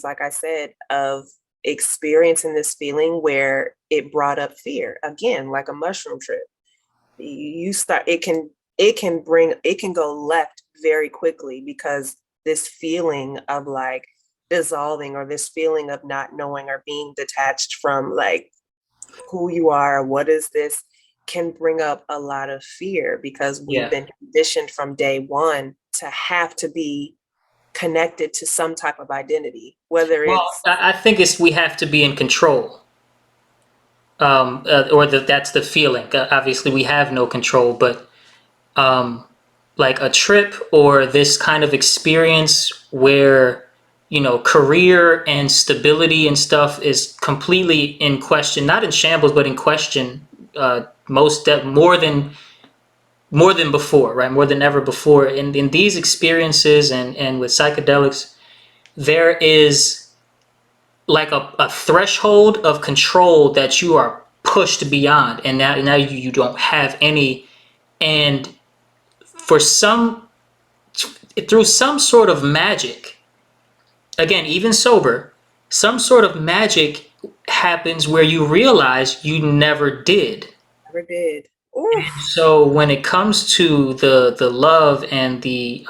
like I said, of experiencing this feeling where it brought up fear again, like a mushroom trip. You start, it can go left very quickly because this feeling of like dissolving, or this feeling of not knowing or being detached from like who you are, what is this, can bring up a lot of fear because we've Yeah. been conditioned from day one to have to be connected to some type of identity, whether Well, it's I think it's we have to be in control, or that's the feeling. Obviously, we have no control, but um, like a trip or this kind of experience where career and stability and stuff is completely in question, not in shambles, but in question. Most that more than before, right? More than ever before. In these experiences and with psychedelics, there is like a threshold of control that you are pushed beyond, and now you don't have any. And for some, through some sort of magic, again, even sober, some sort of magic happens where you realize you never did. never did. Ooh. So when it comes to the love and the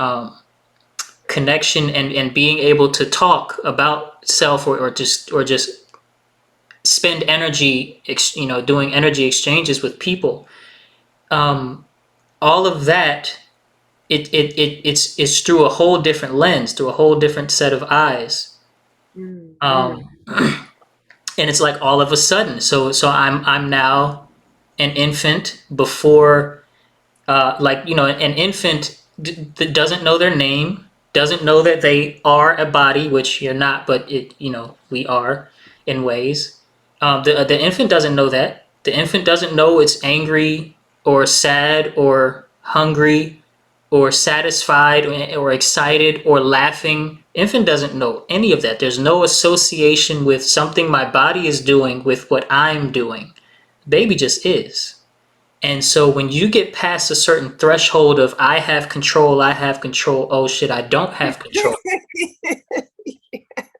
connection and being able to talk about self, or just spend energy, doing energy exchanges with people, um, all of that, it's through a whole different lens, through a whole different set of eyes. Mm-hmm. Um, and it's like all of a sudden, so I'm now an infant before, like, an infant that doesn't know their name, doesn't know that they are a body, which you're not, but we are in ways. The infant doesn't know that. The infant doesn't know it's angry or sad or hungry or satisfied or excited or laughing. Infant doesn't know any of that. There's no association with something my body is doing with what I'm doing. Baby just is. And so when you get past a certain threshold of I have control, oh shit, I don't have control.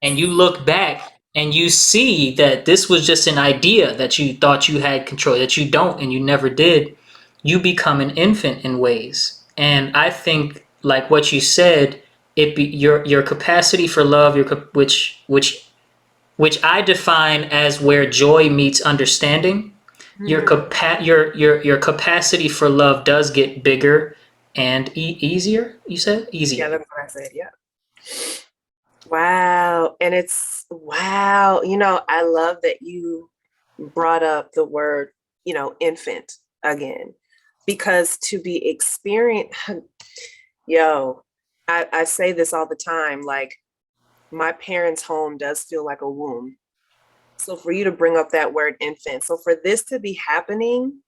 And you look back and you see that this was just an idea that you thought you had control, that you don't and you never did. You become an infant in ways. And I think, like what you said, your capacity for love, which I define as where joy meets understanding. Mm. Your capacity for love does get bigger and easier. You said Yeah, easier. that's what I said. Yeah. Wow. And it's wow. I love that you brought up the word, infant again, because to be experienced, yo, I say this all the time, like my parents' home does feel like a womb. So for you to bring up that word infant, so for this to be happening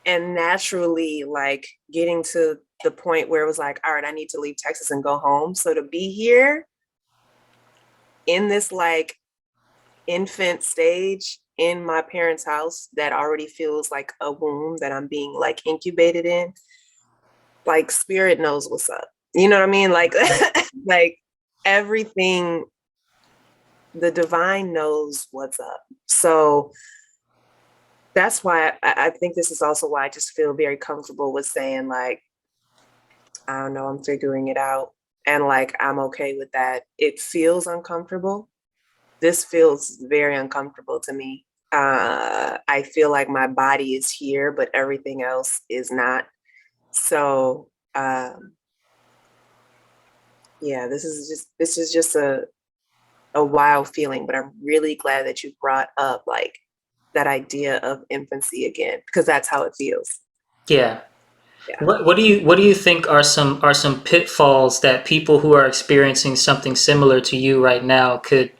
and naturally like getting to the point where it was like, all right, I need to leave Texas and go home. So to be here in this like infant stage in my parents' house that already feels like a womb that I'm being like incubated in, like spirit knows what's up. You know what I mean? Like like everything, the divine knows what's up. So that's why I think this is also why I just feel very comfortable with saying like, I don't know, I'm figuring it out. And like, I'm okay with that. It feels uncomfortable. This feels very uncomfortable to me. I feel like my body is here, but everything else is not. So, yeah, this is just a wild feeling, but I'm really glad that you brought up like that idea of infancy again, because that's how it feels. Yeah. Yeah. What do you think are some pitfalls that people who are experiencing something similar to you right now could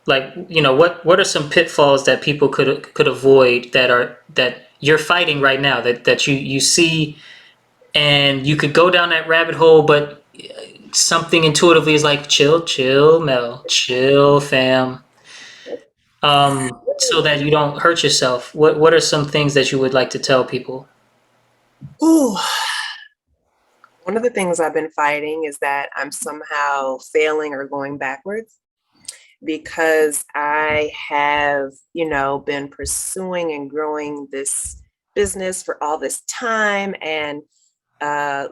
like, what are some pitfalls that people could avoid, that you're fighting right now, that you see, and you could go down that rabbit hole, but something intuitively is like, chill, chill, Mel, chill, fam, so that you don't hurt yourself. What are some things that you would like to tell people? Ooh, One of the things I've been fighting is that I'm somehow failing or going backwards because I have, been pursuing and growing this business for all this time and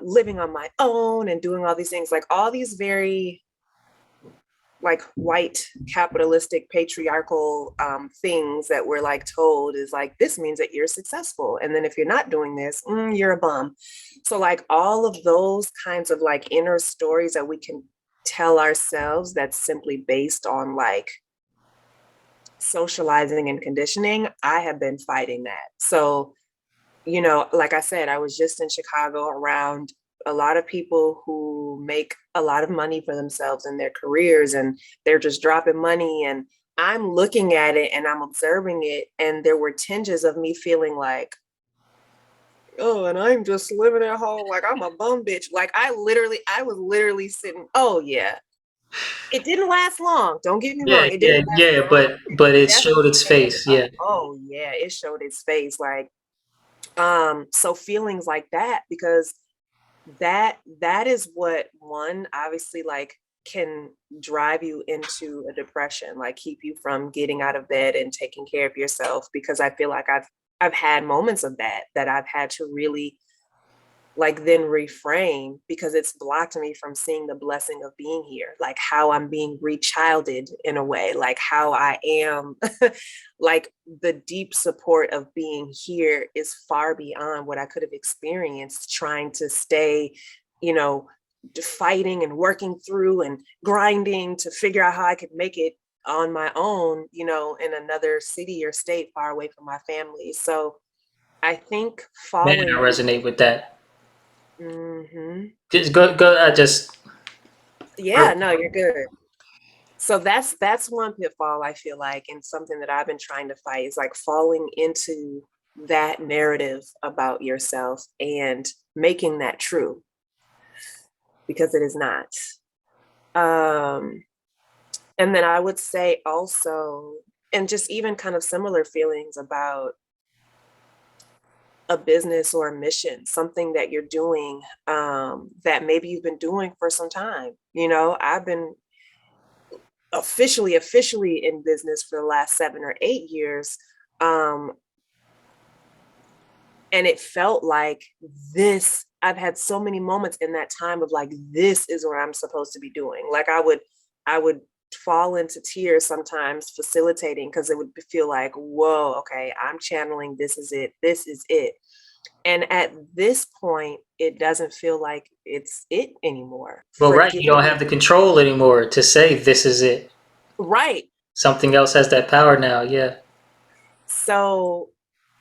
living on my own and doing all these things, like all these very like white capitalistic patriarchal things that we're like told is like, this means that you're successful, and then if you're not doing this, you're a bum. So like all of those kinds of like inner stories that we can tell ourselves, that's simply based on like socializing and conditioning, I have been fighting that. So like I said, I was just in Chicago around a lot of people who make a lot of money for themselves in their careers, and they're just dropping money. And I'm looking at it and I'm observing it. And there were tinges of me feeling like, oh, and I'm just living at home like I'm a bum bitch. Like I was literally sitting, oh yeah. It didn't last long. Don't get me Yeah, wrong. It yeah, didn't last yeah, long. but it showed Definitely its came face. up. Yeah. Oh yeah, it showed its face. Like, so feelings like that, because that is what, one, obviously, like can drive you into a depression, like keep you from getting out of bed and taking care of yourself. Because I feel like I've had moments of that I've had to really like then reframe, because it's blocked me from seeing the blessing of being here, like how I'm being rechilded in a way, like how I am like the deep support of being here is far beyond what I could have experienced trying to stay, you know, fighting and working through and grinding to figure out how I could make it on my own, in another city or state far away from my family. So I think Man, I falling. resonate with that. Hmm. Just go. I just. Yeah, no, you're good. So that's one pitfall I feel like, and something that I've been trying to fight is like falling into that narrative about yourself and making that true, because it is not. Um, and then I would say also, and just even kind of similar feelings about a business or a mission, something that you're doing, that maybe you've been doing for some time. I've been officially in business for the last 7 or 8 years. Um, and it felt like I've had so many moments in that time of like, this is what I'm supposed to be doing. Like I would fall into tears sometimes facilitating, because it would feel like, whoa, okay, I'm channeling, this is it. This is it. And at this point, it doesn't feel like it's it anymore. Well, right. You don't have the control anymore to say this is it. Right. Something else has that power now. Yeah. So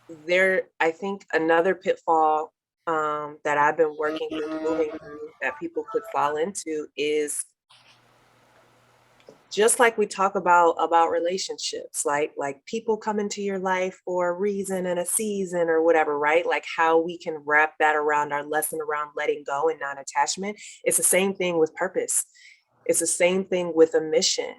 I think another pitfall that I've been working through, moving through, that people could fall into is just like we talk about relationships, like people come into your life for a reason and a season or whatever, right? Like how we can wrap that around our lesson around letting go and non-attachment. It's the same thing with purpose. It's the same thing with a mission.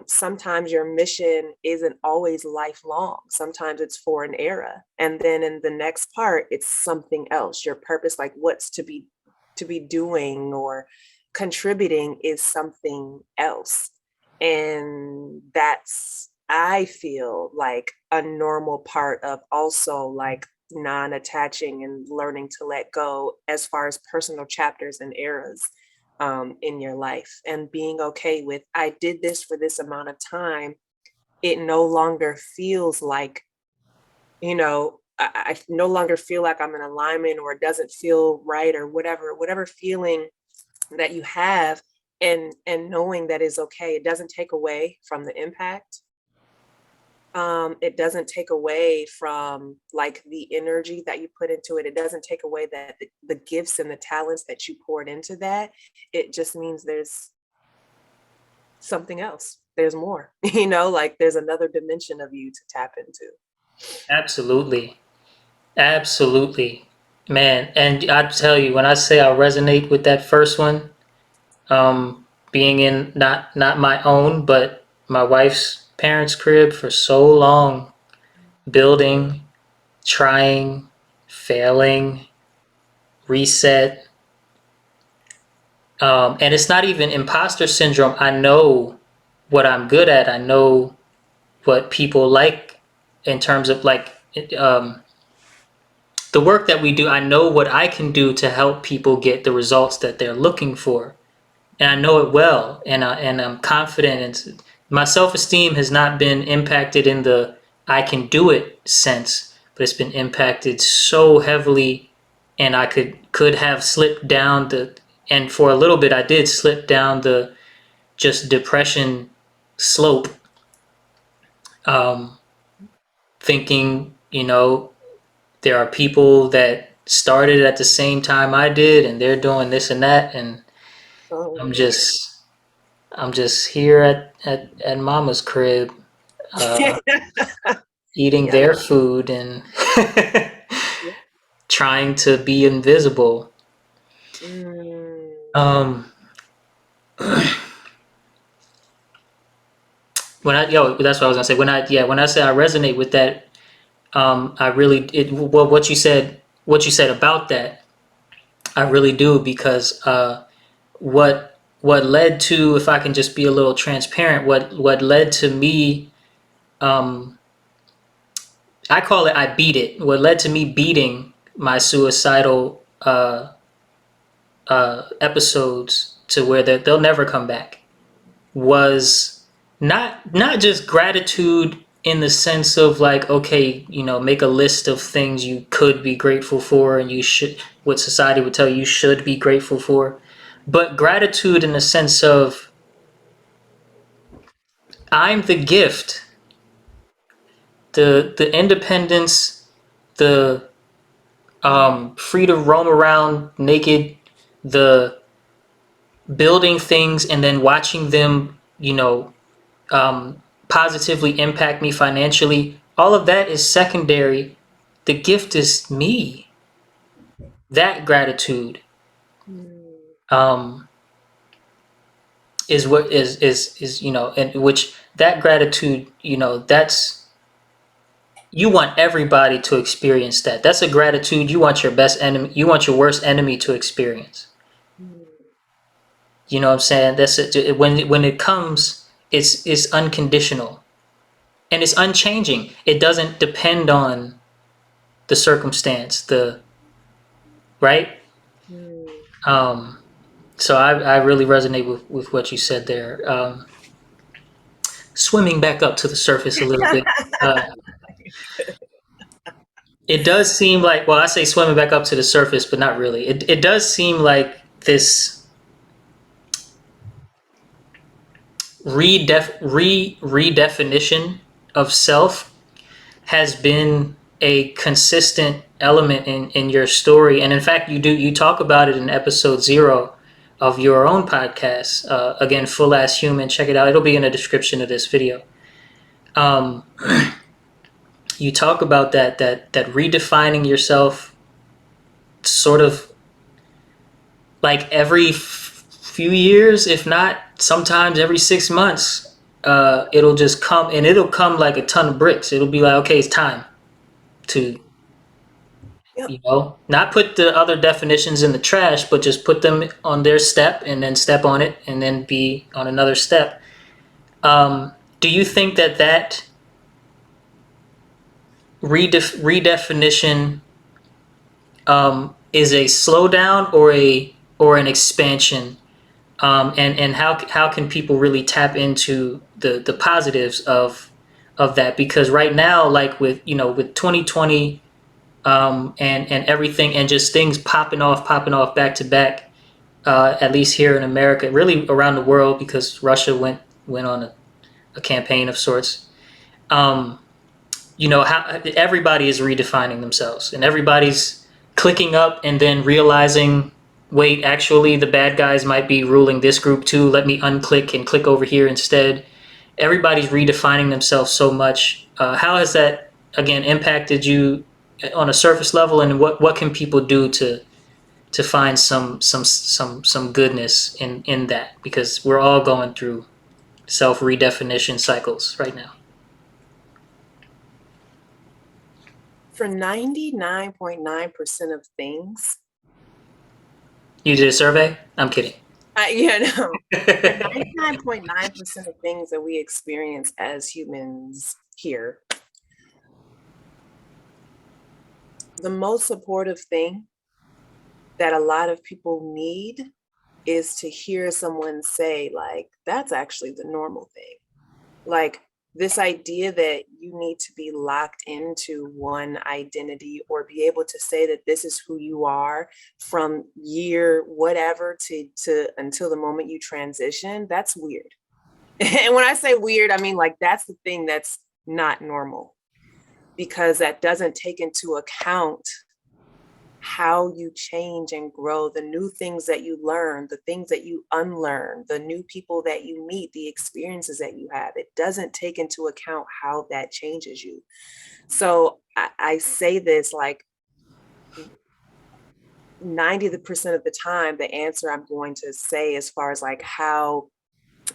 Sometimes your mission isn't always lifelong. Sometimes it's for an era, and then in the next part, it's something else. Your purpose, like what's to be doing or contributing, is something else. And that's, I feel like, a normal part of also like non-attaching and learning to let go as far as personal chapters and eras in your life, and being okay with, I did this for this amount of time. It no longer feels like, I no longer feel like I'm in alignment, or it doesn't feel right, or whatever feeling that you have, and knowing that is okay. It doesn't take away from the impact. It doesn't take away from like the energy that you put into it. It doesn't take away that the gifts and the talents that you poured into that. It just means there's something else. There's more, like there's another dimension of you to tap into. Absolutely. Absolutely. Man, and I tell you, when I say I resonate with that first one, being in not my own, but my wife's parents' crib for so long, building, trying, failing, reset, And it's not even imposter syndrome. I know what I'm good at. I know what people like in terms of like um, the work that we do. I know what I can do to help people get the results that they're looking for, and I know it well, and I'm confident. And my self-esteem has not been impacted in the I can do it sense, but it's been impacted so heavily, and I could have slipped down and for a little bit I did slip down the just depression slope, um, thinking, there are people that started at the same time I did, and they're doing this and that, and Oh I'm man. just I'm just here at mama's crib, uh, eating Yep. their food and Yep. trying to be invisible. Mm. Um, that's what I was gonna say. When I say I resonate with that, I really well what you said about that, I really do because what led to, if I can just be a little transparent, what led to me, um, I call it I beat it. What led to me beating my suicidal episodes to where they'll never come back was not just gratitude in the sense of like, okay, make a list of things you could be grateful for and you should, what society would tell you should be grateful for, but gratitude in the sense of I'm the gift, the independence, the free to roam around naked, the building things and then watching them, positively impact me financially. All of that is secondary. The gift is me. That gratitude, Mm. um, is what is and which that gratitude, that's, you want everybody to experience that. That's a gratitude you want your best enemy, you want your worst enemy to experience. Mm. You know what I'm saying? That's it. When it comes, it's unconditional and it's unchanging. It doesn't depend on the circumstance, the right. Mm. Um, so I really resonate with what you said there. Swimming back up to the surface a little bit. Uh, it does seem like, well, I say swimming back up to the surface, but not really. It does seem like this redefinition of self has been a consistent element in your story. And in fact, you talk about it in episode 0 of your own podcast. Again, Full Ass Human, check it out. It'll be in the description of this video. Um, you talk about that redefining yourself sort of like every few years, if not sometimes every 6 months. It'll just come, and it'll come like a ton of bricks. It'll be like, okay, it's time to, Yep. not put the other definitions in the trash, but just put them on their step and then step on it and then be on another step. Do you think that redefinition, is a slowdown or an expansion? And how can people really tap into the positives of that? Because right now, like with 2020, and everything, and just things popping off back to back, at least here in America, really around the world, because Russia went on a campaign of sorts. Um, how everybody is redefining themselves, and everybody's clicking up and then realizing, wait, actually the bad guys might be ruling this group too. Let me unclick and click over here instead. Everybody's redefining themselves so much. How has that again impacted you on a surface level, and what can people do to find some goodness in that, because we're all going through self redefinition cycles right now. For 99.9% of things, You did a survey? I'm kidding. You know, the 99.9% of things that we experience as humans here, the most supportive thing that a lot of people need is to hear someone say, like, that's actually the normal thing. Like, this idea that you need to be locked into one identity or be able to say that this is who you are from year whatever to until the moment you transition, that's weird. And when I say weird, I mean, like, that's the thing that's not normal, because that doesn't take into account how you change and grow, the new things that you learn, the things that you unlearn, the new people that you meet, the experiences that you have. It doesn't take into account how that changes you. So I say this like 90% of the time, the answer I'm going to say as far as like how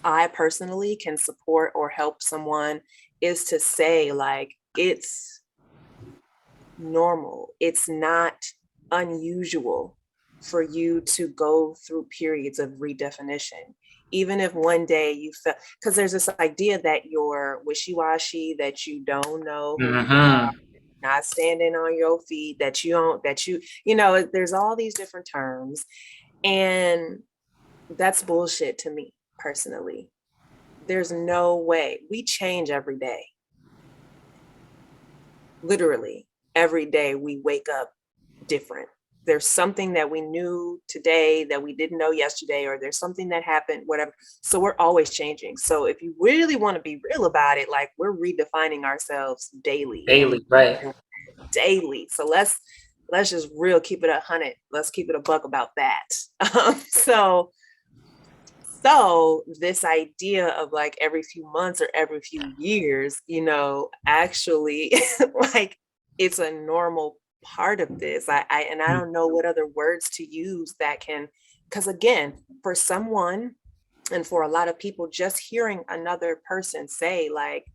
I personally can support or help someone is to say, like, it's normal. It's not unusual for you to go through periods of redefinition. Even if one day you felt, because there's this idea that you're wishy-washy, that you don't know who you are, Mm-hmm. not standing on your feet, that you don't, that you know, there's all these different terms. And that's bullshit to me personally. There's no way. We change every day. Literally, every day we wake up different. There's something that we knew today that we didn't know yesterday, or there's something that happened, whatever. So we're always changing. So if you really want to be real about it, like, we're redefining ourselves daily and Daily, right? daily. So let's just real keep it 100. Let's keep it a buck about that. So this idea of like every few months or every few years, you know, actually like, it's a normal part of this. And I don't know what other words to use that can, because again, for someone and for a lot of people, just hearing another person say like,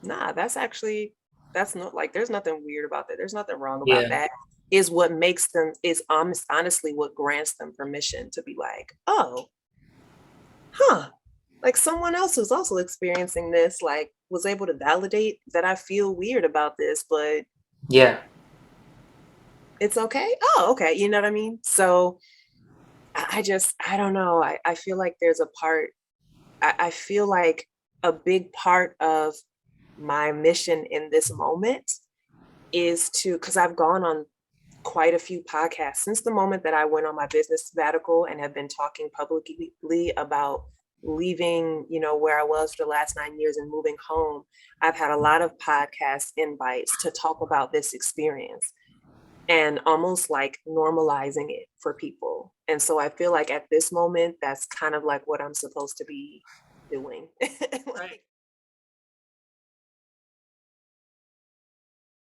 nah, that's not, like, there's nothing weird about that. There's nothing wrong about Yeah. that, is what makes them, is honestly what grants them permission to be like, oh, huh, like someone else who's also experiencing this, like, was able to validate that I feel weird about this, but Yeah. it's okay. Oh, okay. You know what I mean? So I don't know. I feel like there's a part, I feel like a big part of my mission in this moment is to, because I've gone on quite a few podcasts since the moment that I went on my business sabbatical and have been talking publicly about leaving, you know, where I was for the last 9 years and moving home. I've had a lot of podcast invites to talk about this experience and almost like normalizing it for people. And so I feel like at this moment, that's kind of like what I'm supposed to be doing. Right. Like,